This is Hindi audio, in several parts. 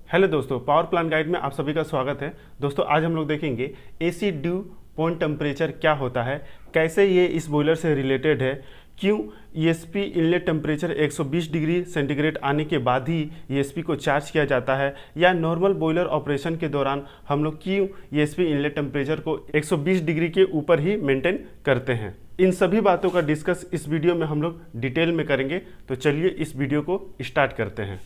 हेलो दोस्तों, पावर प्लांट गाइड में आप सभी का स्वागत है। दोस्तों आज हम लोग देखेंगे एसी ड्यू पॉइंट टेम्परेचर क्या होता है, कैसे ये इस बॉयलर से रिलेटेड है, क्यों ESP inlet temperature 120 degree centigrade आने के बाद ही ईएसपी को चार्ज किया जाता है, या नॉर्मल बॉयलर ऑपरेशन के दौरान हम लोग क्यों ईएसपी इनलेट टेम्परेचर को 120 डिग्री के ऊपर ही मेंटेन करते हैं। इन सभी बातों का डिस्कस इस वीडियो में हम लोग डिटेल में करेंगे। तो चलिए इस वीडियो को स्टार्ट करते हैं।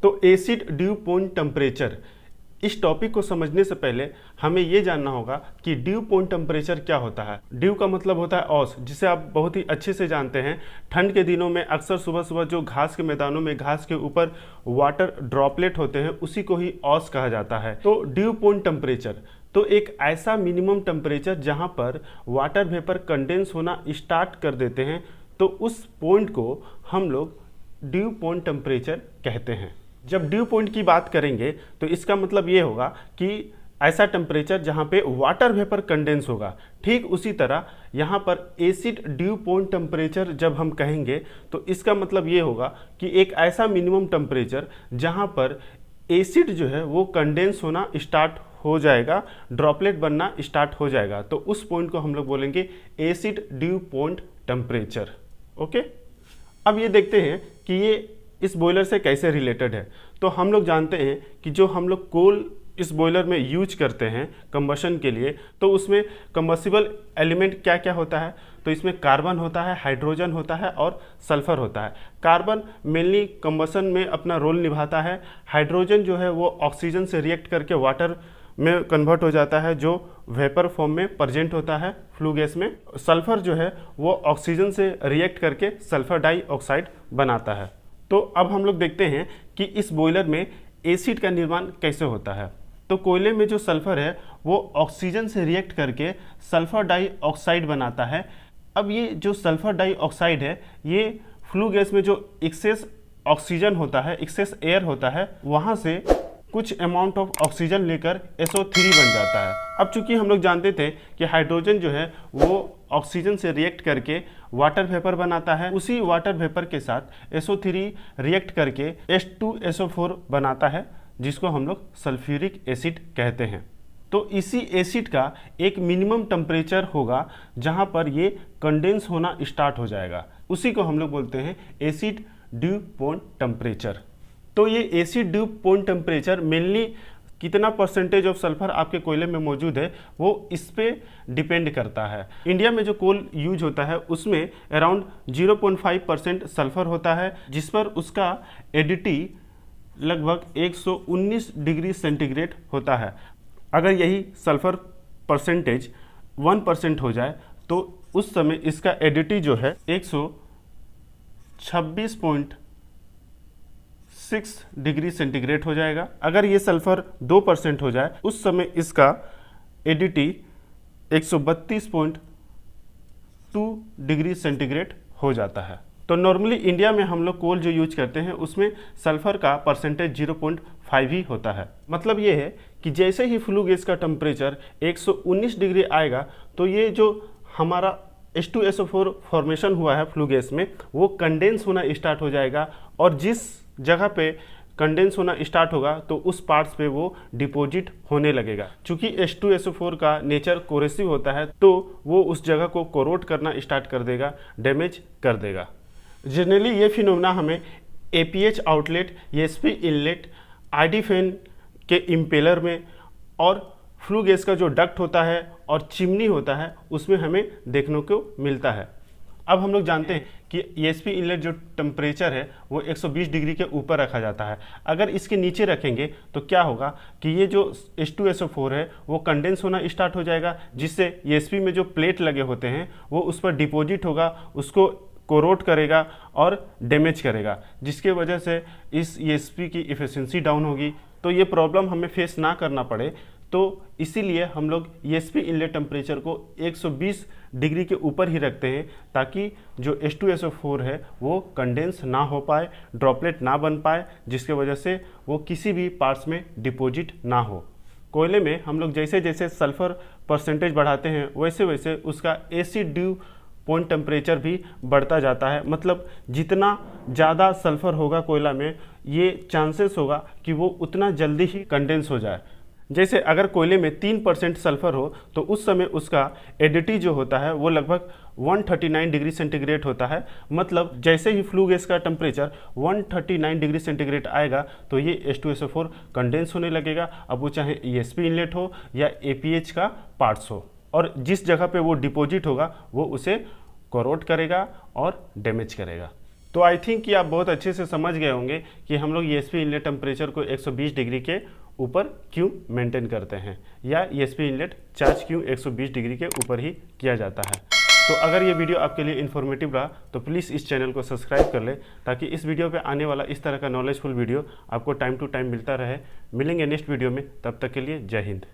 तो एसिड ड्यू पॉइंट टेम्परेचर, इस टॉपिक को समझने से पहले हमें यह जानना होगा कि ड्यू पॉइंट टेम्परेचर क्या होता है। ड्यू का मतलब होता है औस, जिसे आप बहुत ही अच्छे से जानते हैं। ठंड के दिनों में अक्सर सुबह सुबह जो घास के मैदानों में घास के ऊपर वाटर ड्रॉपलेट होते हैं, उसी को ही औस कहा जाता है। तो ड्यू पॉइंट टेम्परेचर तो एक ऐसा मिनिमम टेम्परेचर जहां पर वाटर वेपर कंडेंस होना स्टार्ट कर देते हैं, तो उस पॉइंट को हम लोग ड्यू पॉइंट टेम्परेचर कहते हैं। जब ड्यू पॉइंट की बात करेंगे तो इसका मतलब ये होगा कि ऐसा टेम्परेचर जहां पे वाटर वेपर कंडेंस होगा। ठीक उसी तरह यहाँ पर एसिड ड्यू पॉइंट टेम्परेचर जब हम कहेंगे तो इसका मतलब ये होगा कि एक ऐसा मिनिमम टेम्परेचर जहां पर एसिड जो है वो कंडेंस होना स्टार्ट हो जाएगा, ड्रॉपलेट बनना स्टार्ट हो जाएगा। तो उस पॉइंट को हम लोग बोलेंगे acid due point temperature. Okay, अब ये देखते हैं कि ये इस बॉयलर से कैसे रिलेटेड है। तो हम लोग जानते हैं कि जो हम लोग कोल इस बॉयलर में यूज करते हैं कंबशन के लिए, तो उसमें कंबसिबल एलिमेंट क्या क्या होता है। तो इसमें कार्बन होता है, हाइड्रोजन होता है और सल्फर होता है। कार्बन मेनली कंबशन में अपना रोल निभाता है। हाइड्रोजन जो है वो ऑक्सीजन से रिएक्ट करके वाटर में कन्वर्ट हो जाता है, जो वेपर फॉर्म में प्रेजेंट होता है फ्लू गैस में। सल्फर जो है वो ऑक्सीजन से रिएक्ट करके सल्फर डाइऑक्साइड बनाता है। तो अब हम लोग देखते हैं कि इस बॉयलर में एसिड का निर्माण कैसे होता है। तो कोयले में जो सल्फर है वो ऑक्सीजन से रिएक्ट करके सल्फर डाइऑक्साइड बनाता है। अब ये जो सल्फर डाइऑक्साइड है, ये फ्लू गैस में जो एक्सेस ऑक्सीजन होता है, एक्सेस एयर होता है, वहाँ से कुछ अमाउंट ऑफ ऑक्सीजन लेकर SO3 बन जाता है। अब चूंकि हम लोग जानते थे कि हाइड्रोजन जो है वो ऑक्सीजन से रिएक्ट करके वाटर वेपर बनाता है, उसी वाटर वेपर के साथ SO3 रिएक्ट करके H2SO4 बनाता है, जिसको हम लोग सल्फ्यूरिक एसिड कहते हैं। तो इसी एसिड का एक मिनिमम टेम्परेचर होगा जहां पर ये कंडेंस होना स्टार्ट हो जाएगा, उसी को हम लोग बोलते हैं एसिड ड्यू पॉइंट टेम्परेचर। तो ये acid due point temperature mainly कितना परसेंटेज ऑफ सल्फर आपके कोयले में मौजूद है वो इस पे डिपेंड करता है। इंडिया में जो कोल यूज होता है उसमें अराउंड 0.5% सल्फर होता है, जिस पर उसका एडिटी लगभग 119 डिग्री सेंटीग्रेड होता है। अगर यही सल्फर परसेंटेज 1% हो जाए तो उस समय इसका एडिटी जो है 126.6 डिग्री सेंटीग्रेड हो जाएगा। अगर ये सल्फर 2% हो जाए उस समय इसका एडिटी 132.2 डिग्री सेंटीग्रेड हो जाता है। तो नॉर्मली इंडिया में हम लोग कोल जो यूज करते हैं उसमें सल्फर का परसेंटेज 0.5 ही होता है। मतलब ये है कि जैसे ही फ्लू गैस का टेम्परेचर 119 डिग्री आएगा तो ये जो हमारा H2SO4 फॉर्मेशन हुआ है फ्लू गैस में, वो कंडेंस होना स्टार्ट हो जाएगा, और जिस जगह पे कंडेंस होना स्टार्ट होगा तो उस पार्ट्स पे वो डिपॉजिट होने लगेगा। चूंकि H2SO4 का नेचर कोरेसिव होता है तो वो उस जगह को कोरोट करना स्टार्ट कर देगा, डैमेज कर देगा। जनरली ये फिनोमेना हमें APH outlet, ESP inlet, ID fan के इम्पेलर में और फ्लू गैस का जो डक्ट होता है और चिमनी होता है उसमें हमें देखने को मिलता है। अब हम लोग जानते हैं कि ESP इनलेट जो टेम्परेचर है वो 120 डिग्री के ऊपर रखा जाता है। अगर इसके नीचे रखेंगे तो क्या होगा कि ये जो H2SO4 है वो कंडेंस होना स्टार्ट हो जाएगा, जिससे ESP में जो प्लेट लगे होते हैं वो उस पर डिपॉजिट होगा, उसको कोरोट करेगा और डैमेज करेगा, जिसके वजह से इस ESP की एफिशिएंसी डाउन होगी। तो ये प्रॉब्लम हमें फेस ना करना पड़े, तो इसीलिए हम लोग ESP इनलेट टेम्परेचर को 120 डिग्री के ऊपर ही रखते हैं, ताकि जो H2SO4 है वो कंडेंस ना हो पाए, ड्रॉपलेट ना बन पाए, जिसके वजह से वो किसी भी पार्ट्स में डिपॉजिट ना हो। कोयले में हम लोग जैसे जैसे सल्फर परसेंटेज बढ़ाते हैं वैसे वैसे उसका एसिड ड्यू पॉइंट टेम्परेचर भी बढ़ता जाता है। मतलब जितना ज़्यादा सल्फर होगा कोयला में, ये चांसेस होगा कि वो उतना जल्दी ही कंडेंस हो जाए। जैसे अगर कोयले में 3% सल्फर हो तो उस समय उसका एडिटी जो होता है वो लगभग 139 डिग्री सेंटीग्रेड होता है। मतलब जैसे ही फ्लू गैस का टेम्परेचर 139 डिग्री सेंटीग्रेड आएगा तो ये H2SO4 कंडेंस होने लगेगा। अब वो चाहे ESP इनलेट हो या APH का पार्ट्स हो, और जिस जगह पे वो डिपॉजिट होगा वो उसे कोरोड करेगा और डैमेज करेगा। तो आई थिंक कि आप बहुत अच्छे से समझ गए होंगे कि हम लोग ESP इनलेट टेम्परेचर को 120 डिग्री के ऊपर क्यों मेंटेन करते हैं, या ESP इनलेट चार्ज क्यों 120 डिग्री के ऊपर ही किया जाता है। तो अगर ये वीडियो आपके लिए इन्फॉर्मेटिव रहा तो प्लीज़ इस चैनल को सब्सक्राइब कर ले, ताकि इस वीडियो पे आने वाला इस तरह का नॉलेजफुल वीडियो आपको टाइम टू टाइम मिलता रहे। मिलेंगे नेक्स्ट वीडियो में, तब तक के लिए जय हिंद।